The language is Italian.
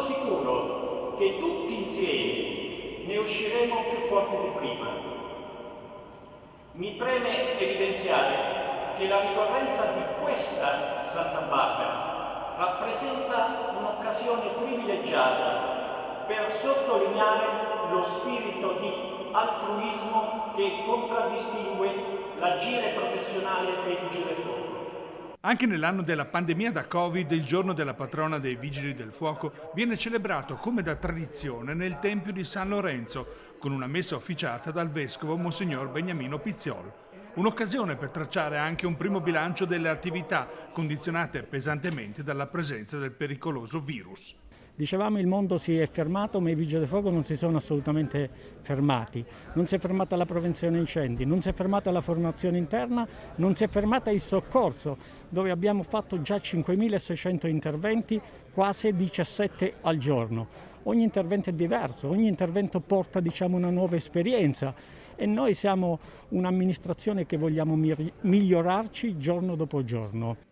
sicuro che tutti insieme ne usciremo più forti di prima. Mi preme evidenziare che la ricorrenza di questa Santa Barbara rappresenta un'occasione privilegiata per sottolineare lo spirito di altruismo che contraddistingue l'agire professionale dei Vigili del Fuoco. Anche nell'anno della pandemia da Covid, il giorno della patrona dei Vigili del Fuoco viene celebrato come da tradizione nel Tempio di San Lorenzo, con una messa officiata dal vescovo Monsignor Beniamino Pizziol. Un'occasione per tracciare anche un primo bilancio delle attività condizionate pesantemente dalla presenza del pericoloso virus. Dicevamo il mondo si è fermato, ma i Vigili del Fuoco non si sono assolutamente fermati. Non si è fermata la prevenzione incendi, non si è fermata la formazione interna, non si è fermata il soccorso, dove abbiamo fatto già 5.600 interventi, quasi 17 al giorno. Ogni intervento è diverso, ogni intervento porta una nuova esperienza e noi siamo un'amministrazione che vogliamo migliorarci giorno dopo giorno.